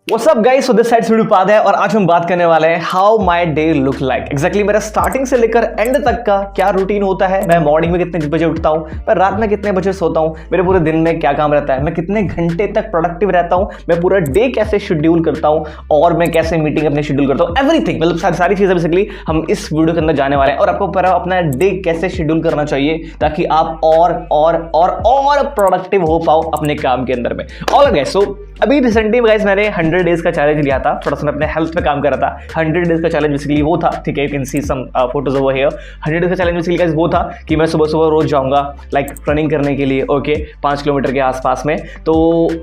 What's up guys? So this side सूर्यपाद है और आज हम बात करने वाले हैं how my day look like. Exactly मेरा स्टार्टिंग से लेकर एंड तक का क्या रूटीन होता है। मैं मॉर्निंग में कितने बजे उठता हूँ, मैं रात में कितने बजे सोता हूँ, मेरे पूरे दिन में क्या काम रहता है, मैं कितने घंटे तक प्रोडक्टिव रहता हूँ, मैं पूरा डे कैसे शेड्यूल करता हूँ और मैं कैसे मीटिंग अपने शेड्यूल करता हूँ। एवरीथिंग, मतलब सारी चीजें बेसिकली हम इस वीडियो के अंदर जाने वाले हैं और आपको पता अपना डे कैसे शेड्यूल करना चाहिए ताकि आप और प्रोडक्टिव हो पाओ अपने काम के अंदर में। ऑल गाइस, सो अभी रिसेंटली गाइस मैंने 100 डेज का चैलेंज लिया था। थोड़ा सा मैं अपने हेल्थ पे काम कर रहा था। 100 डेज का चैलेंज बेसिकली वो था, ठीक है, you can see some photos over here. 100 days का चैलेंज बेसिकली गाइस वो था कि मैं सुबह सुबह रोज जाऊंगा लाइक रनिंग करने के लिए, ओके, 5 किलोमीटर के आसपास में। तो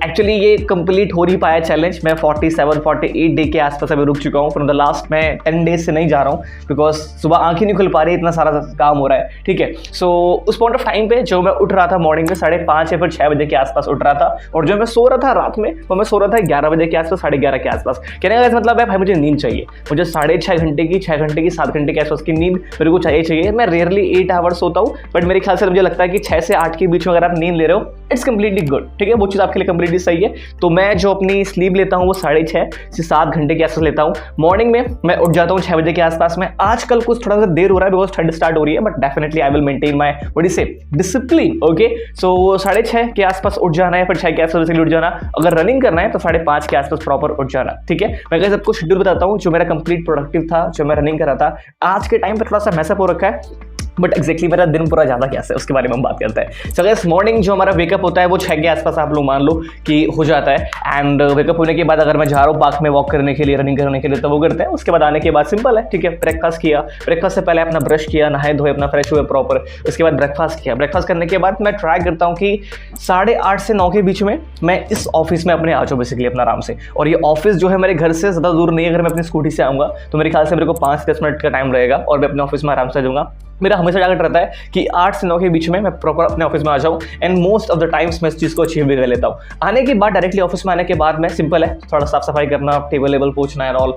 एक्चुअली ये कंप्लीट हो नहीं पाया चैलेंज। मैं 47-48 डे के आसपास अभी रुक चुका हूँ। फ्रॉम द लास्ट मैं 10 डेज से नहीं जा रहा हूँ बिकॉज सुबह आंखें नहीं खुल पा रही, इतना सारा काम हो रहा है, ठीक है। सो उस पॉइंट ऑफ टाइम पे जो मैं उठ रहा था मॉर्निंग में 5:30 या फिर 6 बजे के आसपास उठ रहा था और जो मैं सो रहा था रात में वो मैं सो रहा था 11 बजे के आसपास, 11:30 के आसपास। कहने का मतलब है भाई मुझे नींद चाहिए, मुझे 6.5 घंटे की 6 घंटे की 7 घंटे के आसपास की नींद मेरे को चाहिए। मैं रेयरली 8 आवर्स सोता हूँ बट मेरे ख्याल से मुझे लगता है कि 6 से 8 के बीच में अगर आप नींद ले रहे हो इट्स कंप्लीटली गुड, ठीक है, वो चीज़ आपके लिए कंप्लीटली सही है। तो मैं जो अपनी स्लीप लेता हूँ वो 6.5 से 7 घंटे के आसपास लेता हूँ। मॉर्निंग में मैं उठ जाता हूँ 6 बजे के आसपास में। आजकल कुछ थोड़ा सा देर हो रहा है बिकॉज ठंड स्टार्ट हो रही है but definitely I will maintain my body से डिसिप्लिन, ओके। सो 6:30 के आसपास उठ जाना है, फिर 6 के आसपास उठ जाना। अगर रनिंग करना है तो 5:30 के आसपास प्रॉपर उठ जाना, ठीक है। मैं गाइस सबको शेड्यूल बताता हूँ जो मेरा कंप्लीट प्रोडक्टिव था, जो मैं रनिंग कर रहा था। आज के टाइम पे थोड़ा सा मैसअप हो रखा है बट एक्जैक्टली मेरा दिन पूरा ज़्यादा कैसे उसके बारे में हम बात करते हैं। सो गाइस मॉर्निंग जो हमारा वेकअप होता है वो 6 के आसपास आप लोग मान लो कि हो जाता है। एंड वेकअप होने के बाद अगर मैं जा रहा हूँ पार्क में वॉक करने के लिए, रनिंग करने के लिए, तो वो करते हैं। उसके बाद आने के बाद सिंपल है, ठीक है, ब्रेकफास्ट किया, ब्रेकफास्ट से पहले अपना ब्रश किया, नहाए धोए, अपना फ्रेश हुए प्रॉपर। उसके बाद ब्रेकफास्ट किया, ब्रेकफास्ट करने के बाद मैं ट्राई करता हूँ कि 8:30 से 9 के बीच में मैं इस ऑफिस में अपने आ जाऊँ बेसिकली अपना आराम से। और ये ऑफिस जो है मेरे घर से ज़्यादा दूर नहीं है। अगर मैं अपनी स्कूटी से आऊँगा तो मेरे ख्याल से मेरे को 5-10 मिनट का टाइम रहेगा और मैं अपने ऑफिस में आराम से आ जाऊँगा। मेरा हमेशा टारगेट रहता है कि 8 से 9 के बीच में मैं प्रॉपर अपने ऑफिस में आ जाऊँ and most of the times मैं इस चीज़ को अचीव भी कर लेता हूँ। आने के बाद डायरेक्टली ऑफिस में आने के बाद मैं सिंपल है थोड़ा साफ सफाई करना, टेबल लेबल पोछना है और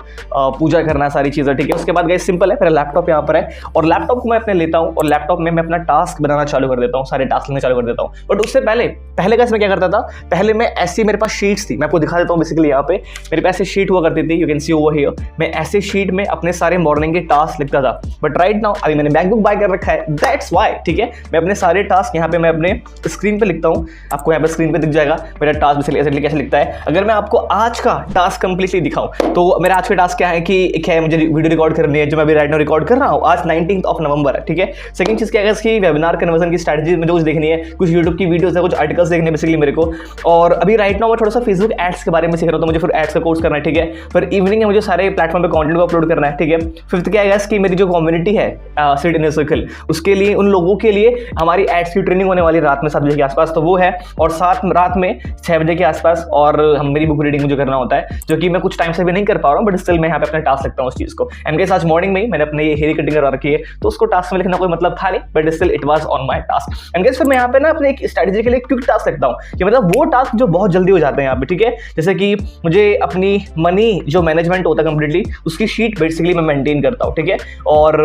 पूजा करना, सारी चीज़ें, ठीक है। उसके बाद गाइस सिंपल है, मेरा लैपटॉप यहाँ पर है और लैपटॉप को मैं अपने लेता हूँ और लैपटॉप में मैं अपना टास्क बनाना चालू कर देता हूँ, सारे टास्क लेना चालू कर देता हूँ। बट उससे पहले गाइस मैं क्या करता था, पहले मैं ऐसी मेरे पास शीट्स थी, मैं आपको दिखा देता हूँ। बेसिकली यहाँ पे मेरे पास ऐसी शीट हुआ करती थी, you can C over here. मैं ऐसे शीट में अपने सारे मॉर्निंग के टास्क लिखता था बट राइट नाउ अभी मैंने मैकबुक बाय कर रखा है, दैट्स व्हाई, ठीक है। मैं अपने सारे टास्क यहाँ पे मैं अपने स्क्रीन पे लिखता हूँ। आपको यहाँ पे स्क्रीन पे दिख जाएगा मेरा टास्क बेसिकली कैसे लिखता है। अगर मैं आपको आज का टास्क कंप्लीटली दिखाऊं तो मेरा आज का टास्क क्या है कि क्या है, मुझे वीडियो रिकॉर्ड करनी है जो मैं अभी राइट नाउ रिकॉर्ड कर रहा हूँ। आज 19 नवंबर है, ठीक है। सेकंड चीज़ क्या है इसकी, वेबिनार कन्वर्जन की स्ट्रैटेजी मुझे कुछ देखनी है, कुछ यूट्यूब की वीडियोस है, कुछ आर्टिकल्स देखने हैं बेसिकली मेरे को। और अभी राइट नाउ मैं थोड़ा सा फेसबुक एड्स के बारे में सीख रहा हूँ, तो मुझे फिर एड्स का कोर्स करना है, ठीक है। फिर इवनिंग में मुझे सारे प्लेटफॉर्म पे कंटेंट को अपलोड करना है, ठीक है। फिफ्थ क्या है कि मेरी जो कम्युनिटी है सिट इन सर्कल, उसके लिए उन लोगों के लिए हमारी एड्स की ट्रेनिंग होने वाली रात में 7 बजे के आसपास, तो वो है। और रात में 6 बजे के आसपास और हम मेरी बुक रीडिंग मुझे करना होता है जो कि मैं कुछ टाइम से भी नहीं कर पा रहा हूँ बट स्टिल मैं यहाँ पे अपना टास्क लिखता हूँ उस चीज़ को। एंड गाइस आज मॉर्निंग में ही मैंने अपने ये हेयर कटिंग करवा रखी है तो उसको टास्क में लिखना कोई मतलब था नहीं but still it was on my task. And guys फिर मैं यहाँ पे ना अपने एक स्ट्रेटजी के लिए क्विक टास्क लिखता हूँ कि मतलब वो टास्क जो बहुत जल्दी हो जाते हैं यहाँ पे, ठीक है। जैसे कि मुझे अपनी मनी जो मैनेजमेंट होता है कंप्लीटली उसकी शीट बेसिकली मैं मेंटेन करता हूँ, ठीक है। और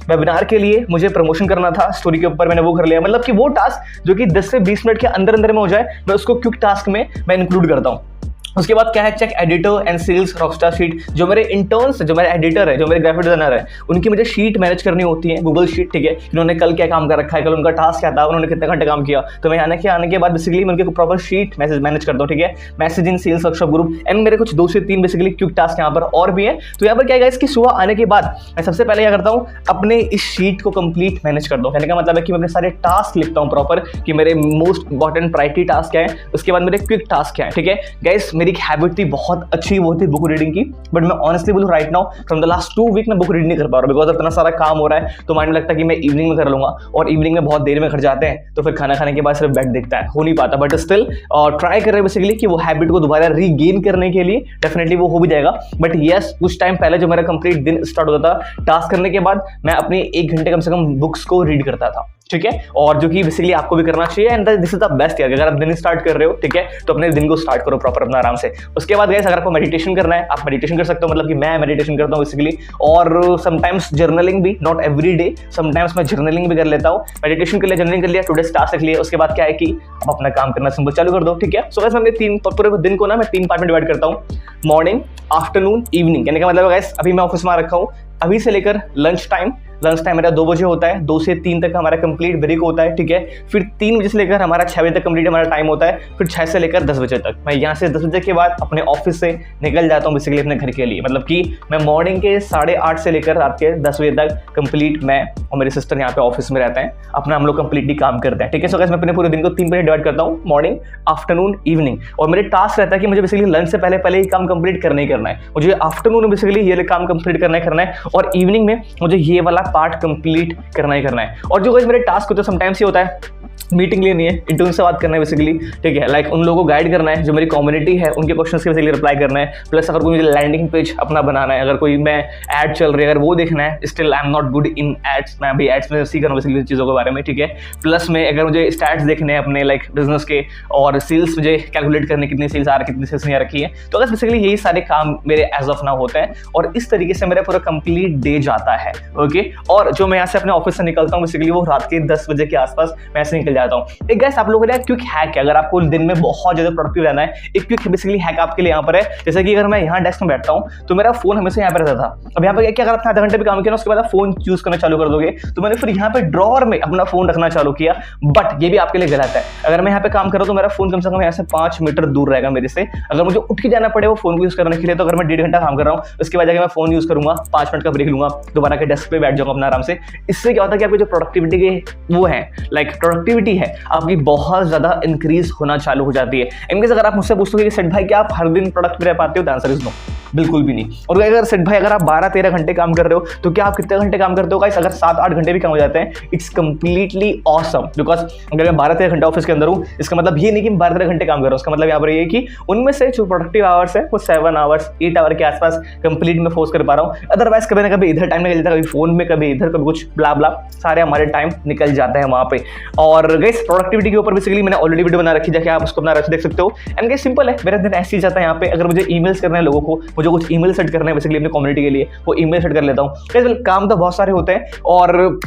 वेबिनार के लिए मुझे प्रमोशन करना था स्टोरी के ऊपर, मैंने वो कर लिया। मतलब कि वो टास्क जो कि 10 से 20 मिनट के अंदर में हो जाए मैं उसको क्विक टास्क में मैं इंक्लूड करता हूँ। उसके बाद क्या है, check editor and sales rockstar sheet. जो मेरे इंटर्न्स, जो मेरे एडिटर है, जो मेरे ग्राफिक डिजाइनर है, उनकी मुझे शीट मैनेज करनी होती है, गूगल शीट, ठीक है। इन्होंने कल क्या काम कर रखा है, कल उनका टास्क क्या था, उन्होंने कितने घंटे काम किया, तो मैं आने के बाद बेसिकली मैं उनके प्रॉपर शीट मैनेज करता हूँ, ठीक है। Message in sales workshop group and मेरे कुछ 2 से 3 बेसिकली क्विक टास्क यहाँ पर और भी है। तो यहाँ पर क्या है इसकी सुबह आने के बाद मैं सबसे पहले क्या करता हूँ, अपने इस शीट को कंप्लीट मैनेज करता हूँ। कहने का मतलब है कि मैं अपने सारे टास्क लिखता हूँ प्रॉपर कि मेरे मोस्ट इंपॉर्टेंट प्रायोरिटी टास्क क्या है, उसके बाद मेरे क्विक टास्क क्या है, ठीक है। गाइस मेरी एक हैबिट थी बहुत अच्छी, वो थी बुक रीडिंग की, बट मैं ऑनेस्टली बोलूं right now from the last 2 week मैं बुक रीड नहीं कर पा रहा हूं बिकॉज इतना सारा काम हो रहा है। तो माइंड में लगता है कि मैं इवनिंग में कर लूंगा और इवनिंग में बहुत देर में घर जाते हैं तो फिर खाना खाने के बाद सिर्फ बेड दिखता है, हो नहीं पाता। बट स्टिल ट्राई कर रहे हैं बेसिकली कि वो हैबिट को दोबारा रीगेन करने के लिए डेफिनेटली वो हो भी जाएगा। बट यस, कुछ टाइम पहले जो मेरा कंप्लीट दिन स्टार्ट होता था टास्क करने के बाद मैं अपने 1 घंटे कम से कम बुक्स को रीड करता था। ठीक है, और जो कि बेसिकली आपको भी करना चाहिए and this is the best है। अगर आप दिन स्टार्ट कर रहे हो, ठीक है, तो अपने दिन को स्टार्ट करो प्रॉपर अपना आराम से। उसके बाद गाइस अगर आपको मेडिटेशन करना है, आप मेडिटेशन कर सकते हो, मतलब कि मैं मेडिटेशन करता हूँ बेसिकली, और समटाइम्स जर्नलिंग भी, नॉट एवरी डे, समटाइम्स मैं जर्नलिंग भी कर लेता हूँ। मेडिटेशन कर लिया, जर्नलिंग कर लिया, टुडेस टास्क लिख लिया, उसके बाद क्या है कि आप अपना काम करना सिंपल चालू कर दो, ठीक है। सो गाइस मैं पूरे दिन को ना मैं 3 पार्ट में डिवाइड करता हूँ, मॉर्निंग, आफ्टरनून, इवनिंग। यानी कि मतलब गाइस अभी मैं ऑफिस में रखा हूँ, अभी से लेकर लंच टाइम मेरा 2 बजे होता है, 2 से 3 तक हमारा कंप्लीट ब्रेक होता है, ठीक है। फिर 3 बजे से लेकर हमारा 6 बजे तक कंप्लीट हमारा टाइम होता है, फिर 6 से लेकर 10 बजे तक। मैं यहाँ से 10 बजे के बाद अपने ऑफिस से निकल जाता हूँ बेसिकली अपने घर के लिए, मतलब कि मैं मॉर्निंग के 8:30 से लेकर रात के 10 बजे तक कंप्लीट मैं और मेरी सिस्टर यहाँ पे ऑफिस में रहते हैं, अपना हम लोग कंप्लीटली काम करते हैं, ठीक है। सो गाइस मैं अपने पूरे दिन को 3 डिवाइड करता हूँ, मॉर्निंग, आफ्टरनून, इवनिंग। और मेरे टास्क रहता है कि मुझे बेसिकली लंच से पहले ही काम कंप्लीट करना ही करना है, मुझे आफ्टरनून में बेसिकली ये काम कंप्लीट करना है, और इवनिंग में मुझे ये वाला पार्ट कंप्लीट करना ही करना है। और जो गाइस मेरे टास्क होते हैं समटाइम्स ये होता है मीटिंग लेनी है, इंटर्न से बात करना है बेसिकली, ठीक है, लाइक उन लोगों को गाइड करना है, जो मेरी कम्युनिटी है उनके क्वेश्चंस के बेसिकली रिप्लाई करना है, प्लस अगर कोई मुझे लैंडिंग पेज अपना बनाना है, अगर कोई मैं ऐड चल रही है अगर वो देखना है, still I am not good in ads, मैं अभी एड्स में सीख रहा हूँ बेसिकली चीज़ों के बारे में, ठीक है। प्लस में अगर मुझे स्टैट्स देखने हैं अपने लाइक बिजनेस के, और सेल्स मुझे कैलकुलेट करने कितनी सेल्स आ रही है, कितनी सेल्स नहीं आ रखी है, तो अगर बेसिकली यही सारे काम मेरे एज ऑफ नाउ होते हैं, और इस तरीके से मेरा पूरा कंप्लीट डे जाता है, ओके। और जो मैं यहाँ से अपने ऑफिस से निकलता हूँ बेसिकली वो रात के 10 बजे के आसपास मैं ऐसे निकल जाता हूँ। एक गाइस आप लोगों के लिए क्विक हैक है, अगर आपको दिन में बहुत ज्यादा प्रोडक्टिव रहना है, एक क्विक बेसिकली हैक आपके लिए यहाँ पर है। जैसे कि अगर मैं यहाँ डेस्क में बैठता हूँ तो मेरा फोन हमेशा यहाँ पर रहता था। अब यहाँ पे क्या, अगर आपने आधा घंटे भी काम किया ना उसके बाद आप फोन यूज करना चालू कर दोगे, तो मैंने फिर यहाँ पे ड्रॉअर में अपना फोन रखना चालू किया, बट ये भी आपके लिए गलत है। अगर मैं यहाँ पे काम कर रहा हूँ तो मेरा फोन कम से कम यहाँ से 5 मीटर दूर रहेगा मेरे से। अगर मुझे उठ के जाना पड़े वो फोन को यूज करने के लिए, तो अगर मैं 1.5 घंटा काम कर रहा हूँ उसके बाद जाकर मैं फोन यूज करूंगा, 5 मिनट का ब्रेक लूंगा, दोबारा के डेस्क पे बैठ जाऊंगा अपना आराम से। इससे क्या होता है कि आपकी जो प्रोडक्टिविटी के वो है, लाइक प्रोडक्टिविटी है आपकी बहुत ज्यादा इंक्रीज होना चालू हो जाती है। इनकेस अगर आप मुझसे पूछोगे कि सेठ भाई क्या आप हर दिन प्रोडक्ट में रह पाते हो, द आंसर इज नो, बिल्कुल भी नहीं। और अगर सेठ भाई अगर आप 12-13 घंटे काम कर रहे हो तो क्या आप कितने घंटे काम करते हो गाइस? अगर 7-8 घंटे भी कम हो जाते हैं, इट्स कंप्लीटली ऑसम। बिकॉज अगर मैं 12-13 घंटे ऑफिस के अंदर हूँ, इसका मतलब ये नहीं कि मैं 12-13 घंटे काम कर रहा हूँ, उसका मतलब यहाँ पर ये है कि उनमें से जो प्रोडक्टिव आवर्स है वो 7 आवर्स 8 आवर के आसपास कंप्लीट में फोर्स कर पा रहा हूँ। अदरवाइज कभी ना कभी इधर टाइम निकल जाता है, कभी फोन में, कभी इधर, कभी कुछ ब्ला ब्ला, सारे हमारे टाइम निकल जाता है वहाँ पे। और गाइस प्रोडक्टिविटी के ऊपर बेसिकली मैंने ऑलरेडी वीडियो बना रखी, जाके आप उसको अपना देख सकते हो। एंड गाइस सिंपल है, मेरा दिन ऐसे ही जाता है यहाँ पे। अगर मुझे ईमेल्स करना है लोगों को, मुझे कुछ ईमेल सेट करना है बेसिकली अपनी कम्युनिटी के लिए, वो ईमेल सेट कर लेता हूँ। काम तो बहुत सारे होते हैं, और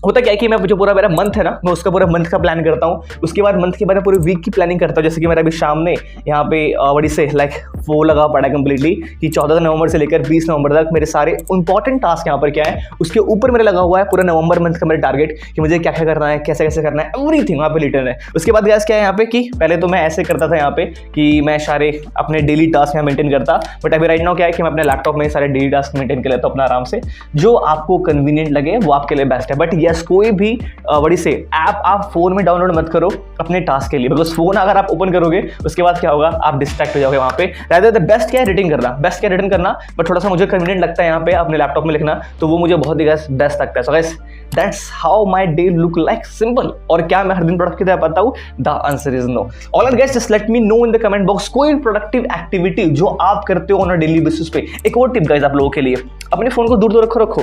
होता क्या है कि मैं जो पूरा मेरा मंथ है ना, मैं उसका पूरा मंथ का प्लान करता हूँ। उसके बाद मंथ के बाद पूरे वीक की प्लानिंग करता हूँ। जैसे कि मेरा अभी शाम में यहाँ पे बड़ी से लाइक वो लगा पड़ा है कंप्लीटली कि 14 नवंबर से लेकर 20 नवंबर तक मेरे सारे इंपॉर्टेंट टास्क यहाँ पर क्या है, उसके ऊपर मेरा लगा हुआ है पूरा नवंबर मंथ का मेरा टारगेट कि मुझे क्या क्या करना है, कैसे कैसे करना है, एवरीथिंग वहाँ पे रिटर्न है। उसके बाद गैस क्या है यहाँ पे कि पहले तो मैं ऐसे करता था यहाँ पे कि मैं सारे अपने डेली टास्क यहाँ मेंटेन करता, बट अभी राइट नाउ क्या है कि मैं अपने लैपटॉप में सारे डेली टास्क मेंटेन कर लेता हूँ अपना आराम से। जो आपको कन्वीनियंट लगे वो आपके लिए बेस्ट है, बट यस कोई भी बड़ी से ऐप आप फोन में डाउनलोड मत करो अपने टास्क के लिए, बिकॉज फोन अगर आप ओपन करोगे उसके बाद क्या होगा, आप डिस्ट्रैक्ट हो जाओगे वहां पे। रादर द बेस्ट क्या है रिटर्न करना, बेस्ट क्या रिटर्न करना, बट थोड़ा सा मुझे कन्वीनियंट लगता है यहाँ पे अपने लैपटॉप में लिखना, तो वो मुझे बहुत ही बेस्ट लगता है। So guys that's how my day look like, simple. और क्या मैं हर दिन प्रोडक्ट की तरह पाता हूँ? The answer is no. All right guys, just let me know in the comment box कोई प्रोडक्टिव एक्टिविटी जो आप करते हो ऑन अ डेली बेसिस पे। एक और टिप गाइस आप लोगों के लिए, अपने फोन को दूर दूर रखो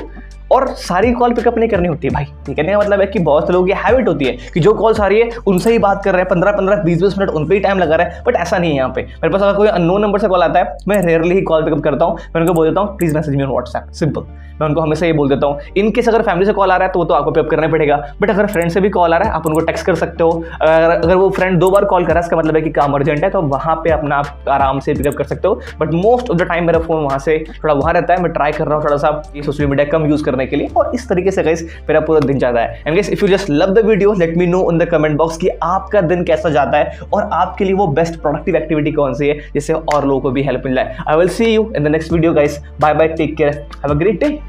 और सारी कॉल पिकअप नहीं करनी होती है भाई, ठीक है। मतलब है कि बहुत से लोगों की हैबिट होती है कि जो कॉल्स आ रही है उनसे ही बात कर रहे हैं, 15-15 20-20 मिनट उन पर ही टाइम लगा रहा है, बट ऐसा नहीं है यहाँ पे। मेरे पास अगर कोई अननोन नंबर से कॉल आता है, मैं रेयरली ही कॉल पिकअप करता हूँ। मैं उनको बोल देता हूँ please message me on WhatsApp, simple. मैं उनको हमेशा ये बोल देता हूँ। इनकेस अगर फैमिली से कॉल आ रहा है तो वो तो आपको पिकअप करना पड़ेगा, बट अगर फ्रेंड से भी कॉल आ रहा है आप उनको टेक्स्ट कर सकते हो। अगर वो फ्रेंड 2 बार कॉल कर रहा है इसका मतलब है कि काम अर्जेंट है, तो वहाँ पे अपना आप आराम से पिकअप कर सकते हो। But most of the time मेरा फोन वहाँ से थोड़ा वहाँ रहता है। मैं ट्राई कर रहा हूँ थोड़ा सा ये सोशल मीडिया कम यूज करने के लिए, और इस तरीके से गाइस मेरा पूरा दिन जाता है। And guys if you just love the video late me know in the comment box कि आपका दिन कैसा जाता है और आपके लिए वो बेस्ट प्रोडक्टिव एक्टिविटी कौन सी है जिससे और लोगों को भी हेल्प मिल जाए। I will see you in the next video guys, bye bye, take care, have a great day.